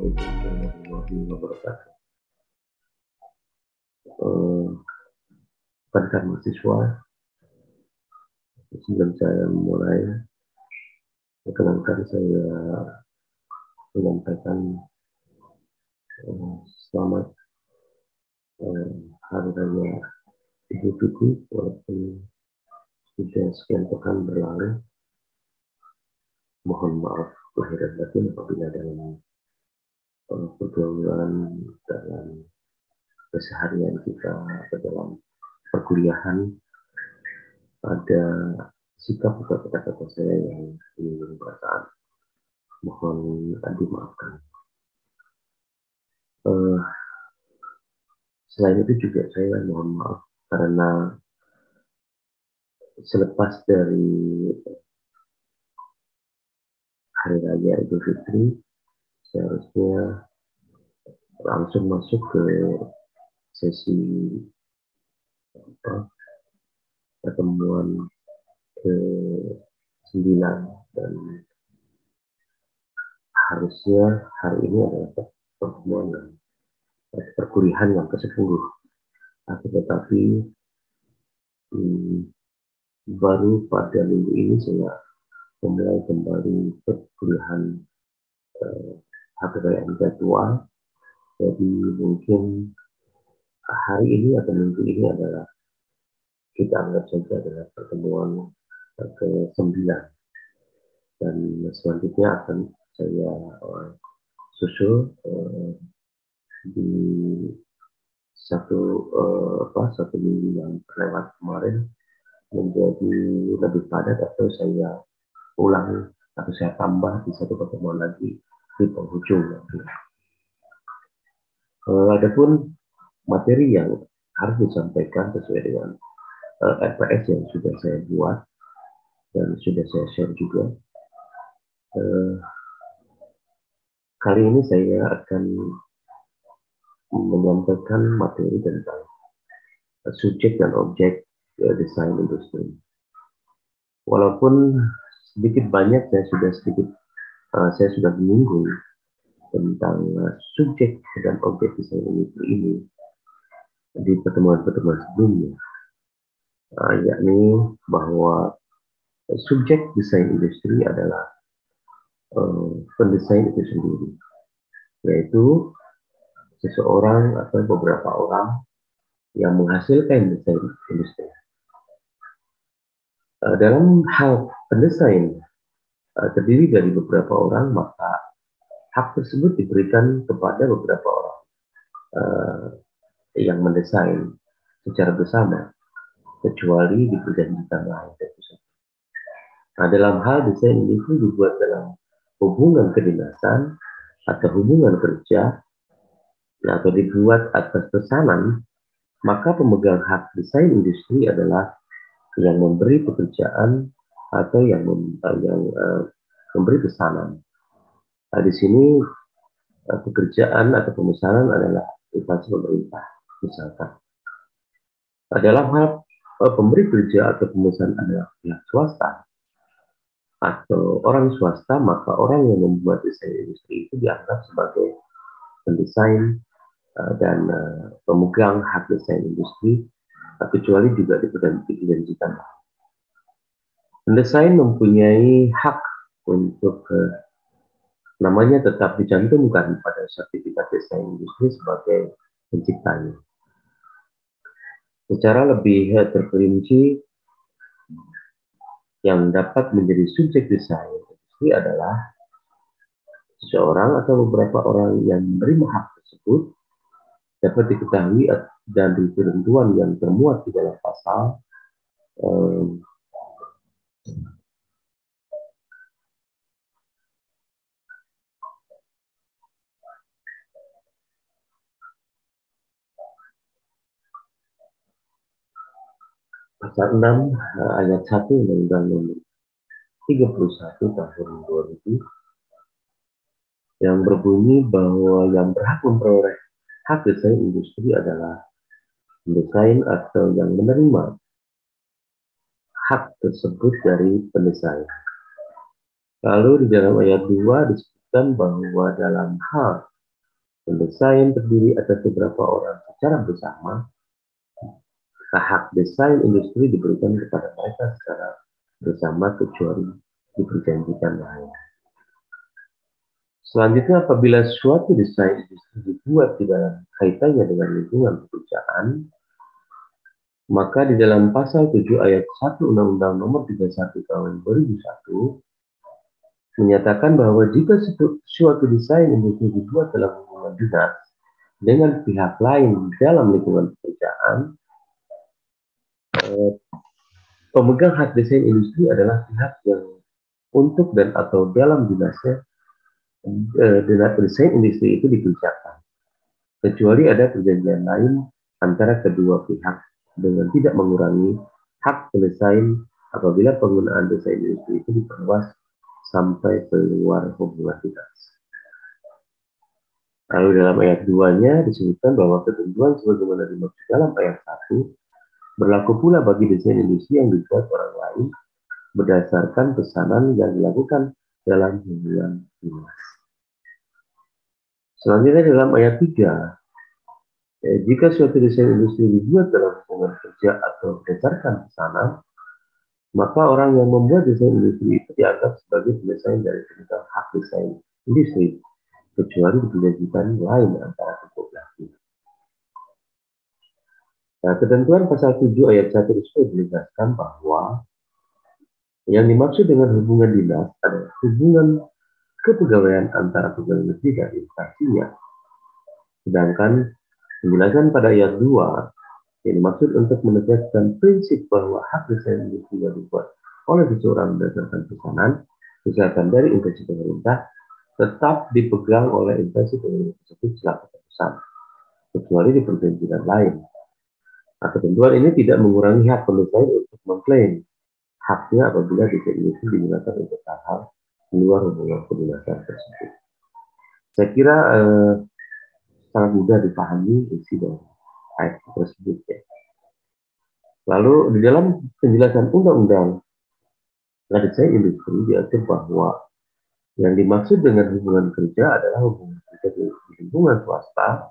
Assalamualaikum warahmatullahi wabarakatuh. Rekan mahasiswa, sebelum saya memulai, perkenankan saya menyampaikan selamat Hari Raya Idul Fitri, walaupun sudah sekian pekan berlalu. Mohon maaf lahir dan batin apabila dalam pergaulan, dalam keseharian kita, dalam perkuliahan ada sikap atau kata-kata saya yang menyinggung perasaan. Mohon dimaafkan. Selain itu juga saya mohon maaf karena selepas dari Hari Raya Idul Fitri seharusnya langsung masuk ke sesi pertemuan ke-9, dan harusnya hari ini adalah pertemuan perkuliahan yang ke-10. Tetapi baru pada minggu ini saya memulai kembali perkuliahan hari raya jadwal. Jadi mungkin hari ini atau minggu ini adalah kita anggap saja adalah pertemuan ke-9, dan selanjutnya akan saya susul di satu minggu yang lewat kemarin menjadi lebih padat, atau saya ulang atau saya tambah di satu pertemuan lagi di penghujung nanti. Adapun materi yang harus disampaikan sesuai dengan RPS yang sudah saya buat dan sudah saya share juga. Kali ini saya akan menyampaikan materi tentang subjek dan objek desain industri. Walaupun sedikit banyak saya sudah menyinggung tentang subjek dan objek desain industri ini di pertemuan-pertemuan sebelumnya, yakni bahwa subjek desain industri adalah pendesain itu sendiri, yaitu seseorang atau beberapa orang yang menghasilkan desain industri. Dalam hal pendesain terdiri dari beberapa orang, maka hak tersebut diberikan kepada beberapa orang yang mendesain secara bersama, kecuali di perjanjian lain. Nah, dalam hal desain industri dibuat dalam hubungan kedinasan atau hubungan kerja, atau dibuat atas pesanan, maka pemegang hak desain industri adalah yang memberi pekerjaan atau yang memberi pesanan. Nah, di sini pekerjaan atau pemesanan adalah instansi pemerintah, misalkan. Nah, dalam hal pemberi kerja atau pemesan adalah pihak swasta atau orang swasta, maka orang yang membuat desain industri itu dianggap sebagai pendesain dan pemegang hak desain industri, kecuali juga diperjanjikan. Pendesain mempunyai hak untuk namanya tetap dicantumkan pada sertifikat desain industri sebagai penciptanya. Secara lebih terperinci, yang dapat menjadi subjek desain industri adalah seseorang atau beberapa orang yang menerima hak tersebut dapat diketahui dari ketentuan yang termuat di dalam pasal pasal 6 ayat 1 Undang-Undang Nomor 31 tahun 2000 yang berbunyi bahwa yang berhak memperoleh hak desain industri adalah pendesain atau yang menerima hak tersebut dari pendesain. Lalu di dalam ayat 2 disebutkan bahwa dalam hal Pendesain terdiri atas beberapa orang secara bersama. Hak desain industri diberikan kepada mereka secara bersama kecuali diperjanjikan lain. Selanjutnya, apabila suatu desain industri dibuat di dalam kaitannya dengan lingkungan pekerjaan, maka di dalam pasal 7 ayat 1 Undang-Undang Nomor 31 Tahun 2001 menyatakan bahwa jika suatu desain industri dibuat dalam hubungan dinas dengan pihak lain dalam lingkungan pekerjaan, pemegang hak desain industri adalah pihak yang untuk dan atau dalam dinasnya desain industri itu dikerjakan, kecuali ada perjanjian lain antara kedua pihak dengan tidak mengurangi hak pendesain apabila penggunaan desain industri itu diperluas sampai keluar hubungan dinas. Lalu dalam ayat 2-nya disebutkan bahwa ketentuan sebagaimana dimaksud dalam ayat 1 berlaku pula bagi desain industri yang dibuat orang lain berdasarkan pesanan yang dilakukan dalam hubungan dinas. Selanjutnya dalam ayat 3, jika suatu desain industri dibuat dalam hubungan kerja atau berdasarkan pesanan, maka orang yang membuat desain industri itu dianggap sebagai pendesain dari pemegang hak desain industri, kecuali diperjanjikan lain antara kedua belah pihak. Nah, ketentuan pasal 7 ayat 1 tersebut menegaskan bahwa yang dimaksud dengan hubungan dinas adalah hubungan kepegawaian antara pegawai negeri dan instansinya. Sedangkan penjelasan pada ayat 2 yang dimaksud untuk menegaskan prinsip bahwa hak desain industri yang dibuat oleh seseorang berdasarkan pesanan, misalkan dari instansi pemerintah, tetap dipegang oleh instansi pemerintah tersebut selaku pemesan, kecuali di perjanjian lain. Nah, ketentuan ini tidak mengurangi hak pendesain untuk mengklaim haknya apabila desain industri digunakan untuk hal-hal di luar hubungan kedinasan tersebut. Saya kira sangat mudah dipahami isi dari ayat tersebut ya. Lalu di dalam penjelasan undang-undang desain industri diatur bahwa yang dimaksud dengan hubungan kerja adalah hubungan kerja di lingkungan swasta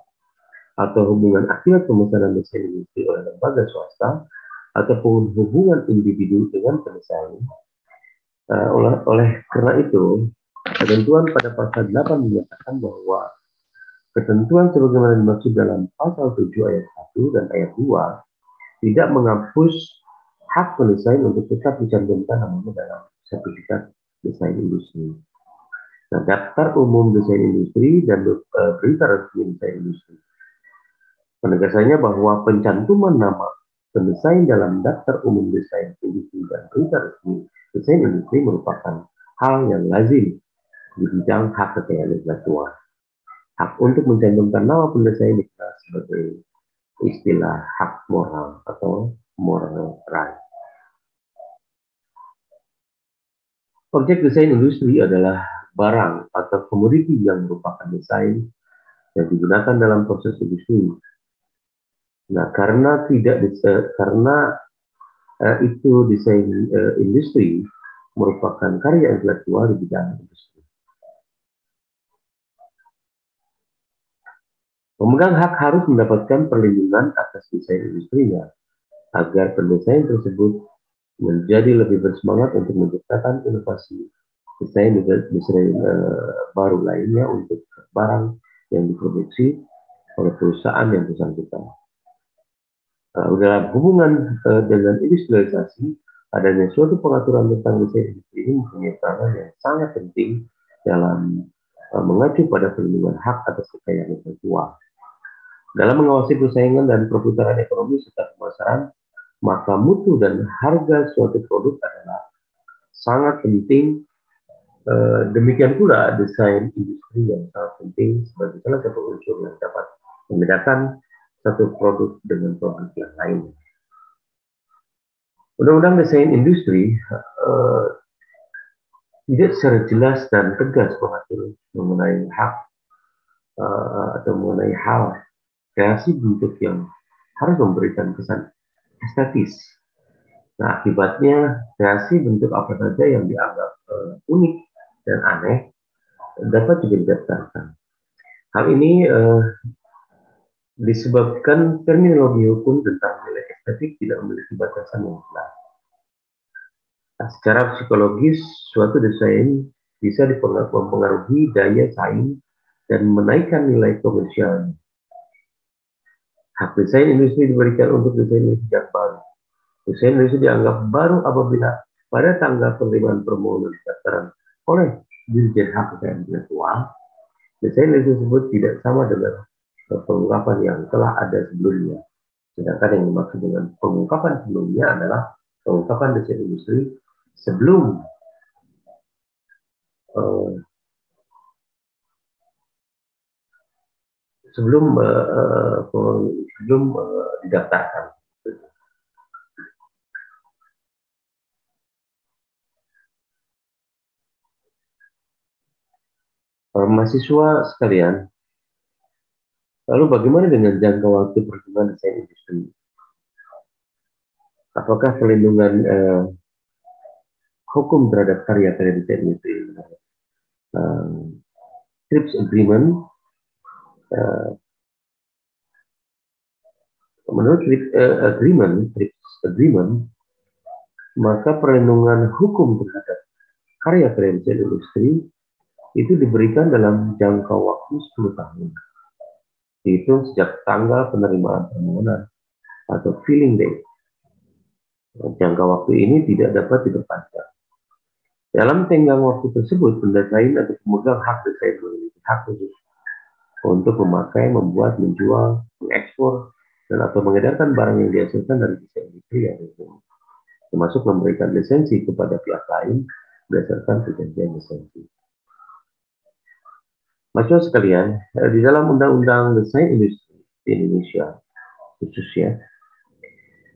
atau hubungan akibat pemesanan desain industri oleh lembaga swasta ataupun hubungan individu dengan pendesain. Oleh karena itu, ketentuan pada pasal 8 menyatakan bahwa ketentuan sebagaimana dimaksud dalam pasal 7 ayat 1 dan ayat 2 tidak menghapus hak pendesain untuk tetap dicantumkan namanya dalam sertifikat desain industri. Nah, daftar umum desain industri dan berita resmi desain industri. Penegasannya bahwa pencantuman nama pendesain dalam daftar umum desain industri dan berita resmi desain industri merupakan hal yang lazim di bidang hak kekayaan intelektual. Hak untuk mencantumkan nama pendesain dikenal sebagai istilah hak moral atau moral right. Objek desain industri adalah barang atau komoditi yang merupakan desain yang digunakan dalam proses industri. Nah, karena itu desain industri merupakan karya intelektual di bidang industri. Pemegang hak harus mendapatkan perlindungan atas desain industrinya agar pendesain tersebut menjadi lebih bersemangat untuk menciptakan inovasi desain baru lainnya untuk barang yang diproduksi oleh perusahaan yang bersangkutan. Dalam hubungan dengan industrialisasi, adanya suatu pengaturan tentang desain industri ini mempunyai peranan yang sangat penting dalam mengacu pada perlindungan hak atas kekayaan intelektual. Dalam mengawasi persaingan dan perputaran ekonomi serta pemasaran, maka mutu dan harga suatu produk adalah sangat penting. Demikian pula desain industri yang sangat penting sebagai salah satu unsur yang dapat membedakan satu produk dengan produk yang lain. Undang-undang desain industri tidak secara jelas dan tegas mengatur mengenai hak atau mengenai hal kreasi bentuk yang harus memberikan kesan estetis. Nah, akibatnya kreasi bentuk apa saja yang dianggap unik dan aneh dapat juga didaftarkan. Hal ini disebabkan terminologi hukum tentang nilai estetik tidak memiliki batasan yang jelas. Nah, secara psikologis, suatu desain bisa mempengaruhi daya saing dan menaikkan nilai komersial. Hak desain industri diberikan untuk desain yang baru. Desain industri dianggap baru apabila pada tanggal penerimaan permohonan pendaftaran oleh Dirjen Hak Kekayaan Intelektual, desain industri tersebut tidak sama dengan pengungkapan yang telah ada sebelumnya. Sedangkan yang dimaksud dengan pengungkapan sebelumnya adalah pengungkapan desain industri sebelum didaftarkan. Mahasiswa sekalian, lalu bagaimana dengan jangka waktu perkembangan desain industri? Apakah pelindungan hukum terhadap karya-karya desain industri TRIPS Agreement, menurut TRIPS Agreement, maka perlindungan hukum terhadap karya-karya desain industri itu diberikan dalam jangka waktu 10 tahun. Dihitung sejak tanggal penerimaan permohonan atau filing date. Jangka waktu ini tidak dapat diperpanjang. Dalam tenggang waktu tersebut, pendesain atau pemegang hak desain memiliki hak khusus untuk memakai, membuat, menjual, mengekspor, dan atau mengedarkan barang yang dihasilkan dari desain industri yang dihukum, termasuk memberikan lisensi kepada pihak lain berdasarkan perjanjian lisensi. Mahasiswa sekalian, di dalam Undang-Undang Desain Industri di Indonesia, khususnya,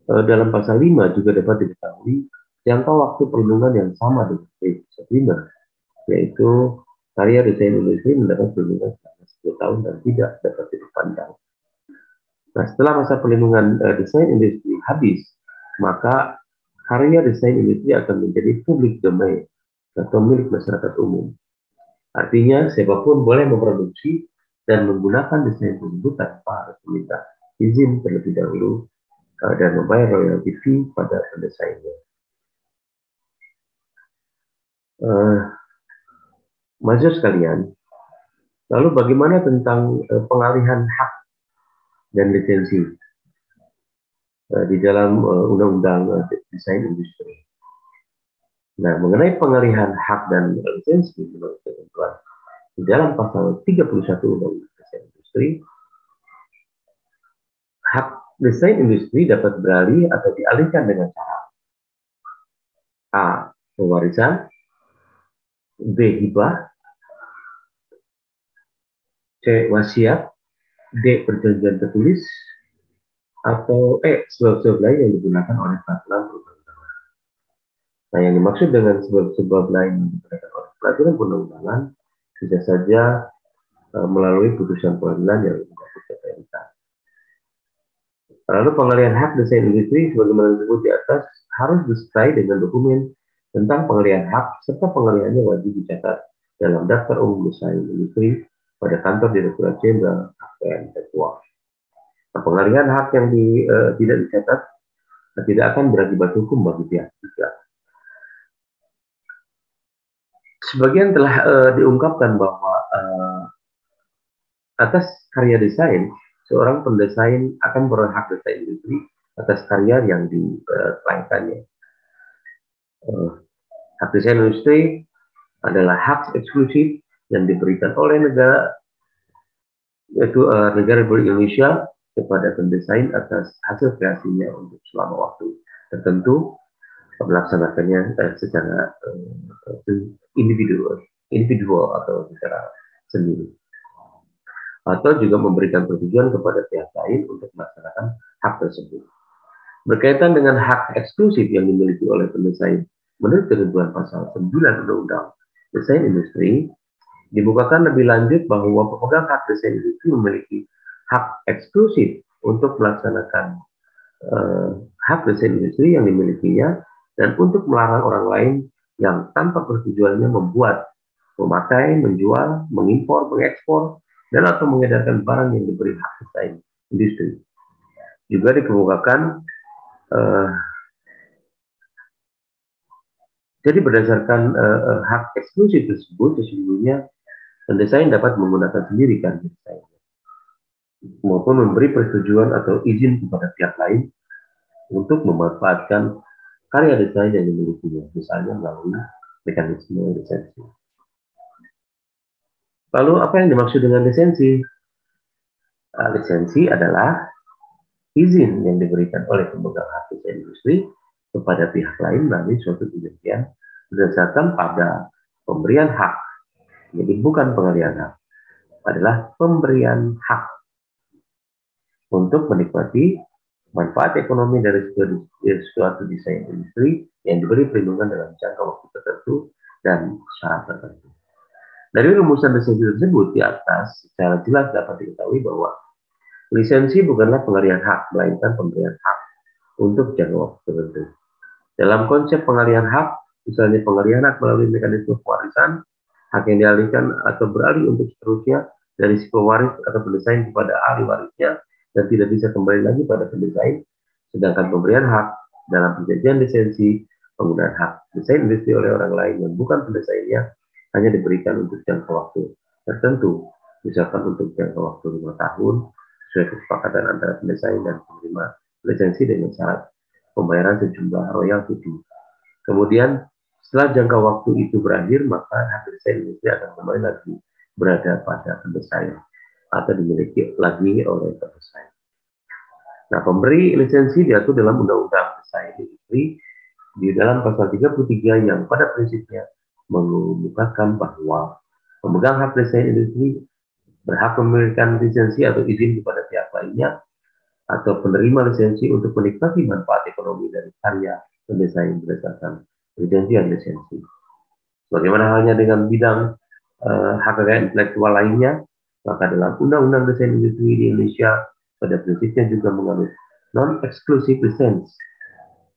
dalam pasal 5 juga dapat diketahui jangka waktu perlindungan yang sama dengan TRIPS Agreement, yaitu karya desain industri mendapat perlindungan selama 10 tahun dan tidak dapat diperpanjang. Nah, setelah masa perlindungan desain industri habis, maka karya desain industri akan menjadi public domain atau milik masyarakat umum. Artinya, siapapun boleh memproduksi dan menggunakan desain tersebut tanpa harus meminta izin terlebih dahulu dan membayar royalti fee pada pendesainnya. Mahasiswa sekalian, lalu bagaimana tentang pengalihan hak dan lisensi di dalam Undang-Undang Desain Industri? Nah, mengenai pengalihan hak dan lisensi menurut ketentuan di dalam pasal 31 Undang-Undang Desain Industri, hak desain industri dapat beralih atau dialihkan dengan cara A. Pewarisan, B. Hibah, C. Wasiat, D. Perjanjian tertulis, atau E. Sebab-sebab lain yang digunakan oleh peraturan perundang-undangan. Nah, yang dimaksud dengan sebab-sebab lain yang digunakan oleh peraturan perundang-undangan bisa saja melalui putusan pengadilan yang menyangkut PPNK. Lalu pengalihan hak desain industri sebagaimana disebut di atas harus disertai dengan dokumen tentang pengalihan hak serta pengalihannya wajib dicatat dalam daftar umum desain industri pada kantor Direktorat Jenderal Kekayaan Intelektual. Nah, pengalihan hak yang tidak dicatat tidak akan berakibat hukum bagi pihak ketiga. Sebagian telah diungkapkan bahwa atas karya desain, seorang pendesain akan berhak hak desain industri atas karya yang dikelainkannya. Hak desain industri adalah hak eksklusif yang diberikan oleh negara, yaitu negara Republik Indonesia kepada pendesain atas hasil kreasinya untuk selama waktu tertentu, melaksanakannya secara individual atau secara sendiri, atau juga memberikan persetujuan kepada pihak lain untuk melaksanakan hak tersebut. Berkaitan dengan hak eksklusif yang dimiliki oleh pendesain, menurut ketentuan pasal 9 Undang-Undang Desain Industri, dibukakan lebih lanjut bahwa pemegang hak desain industri memiliki hak eksklusif untuk melaksanakan hak desain industri yang dimilikinya dan untuk melarang orang lain yang tanpa persetujuannya membuat, memakai, menjual, mengimpor, mengekspor, dan atau mengedarkan barang yang diberi hak desain industri. Juga dikemukakan jadi berdasarkan hak eksklusif tersebut, sesungguhnya pendesain dapat menggunakan sendiri karya desain maupun memberi persetujuan atau izin kepada pihak lain untuk memanfaatkan karya desain yang dimilikinya, misalnya melalui mekanisme lisensi. Lalu apa yang dimaksud dengan lisensi? Lisensi adalah izin yang diberikan oleh pemegang hak desain industri kepada pihak lain melalui suatu perjanjian berdasarkan pada pemberian hak. Jadi bukan pengalihan hak, adalah pemberian hak untuk menikmati manfaat ekonomi dari suatu desain industri yang diberi perlindungan dalam jangka waktu tertentu dan syarat tertentu. Dari rumusan lisensi tersebut di atas, secara jelas dapat diketahui bahwa lisensi bukanlah pengalihan hak, melainkan pemberian hak untuk jangka waktu tertentu. Dalam konsep pengalihan hak, misalnya pengalihan hak melalui mekanisme pewarisan, hak yang dialihkan atau beralih untuk seterusnya dari si pewaris atau pendesain kepada ahli warisnya dan tidak bisa kembali lagi pada pendesain, sedangkan pemberian hak dalam perjanjian lisensi, penggunaan hak desain industri oleh orang lain yang bukan pendesainnya hanya diberikan untuk jangka waktu tertentu, misalkan untuk jangka waktu 5 tahun, sesuai kesepakatan antara pendesain dan penerima lisensi dengan syarat pembayaran sejumlah royalti. Kemudian setelah jangka waktu itu berakhir, maka hak desain industri akan kembali lagi berada pada pendesain atau dimiliki lagi oleh pendesain. Nah, pemberi lisensi diatur dalam Undang-Undang Desain Industri di dalam pasal 33 yang pada prinsipnya mengemukakan bahwa pemegang hak desain industri berhak memberikan lisensi atau izin kepada pihak lainnya atau penerima lisensi untuk menikmati manfaat ekonomi dari karya pendesain berdasarkan perjanjian lisensi. Bagaimana halnya dengan bidang hak kekayaan intelektual lainnya, maka dalam Undang-Undang Desain Industri di Indonesia pada prinsipnya juga menganut non-exclusive license,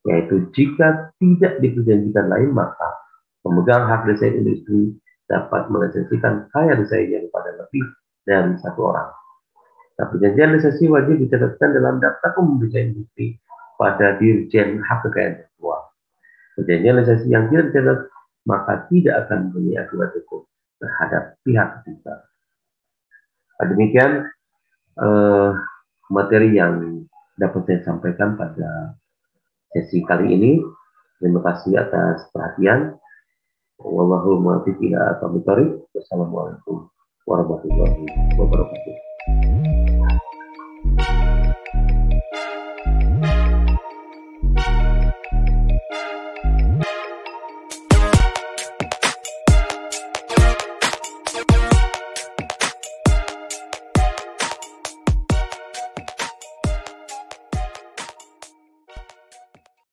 yaitu jika tidak diperjanjikan lain, maka pemegang hak desain industri dapat melisensikan karya desainnya kepada lebih dari satu orang. Nah, perjanjian lisensi wajib dicatatkan dalam daftar umum desain industri pada Dirjen Hak Kekayaan Intelektual. Perjanjian lisensi yang tidak dicatat maka tidak akan mempunyai akibat hukum terhadap pihak ketiga. Nah, demikian materi yang dapat saya sampaikan pada sesi kali ini. Terima kasih atas perhatian. Wassalamualaikum warahmatullahi wabarakatuh.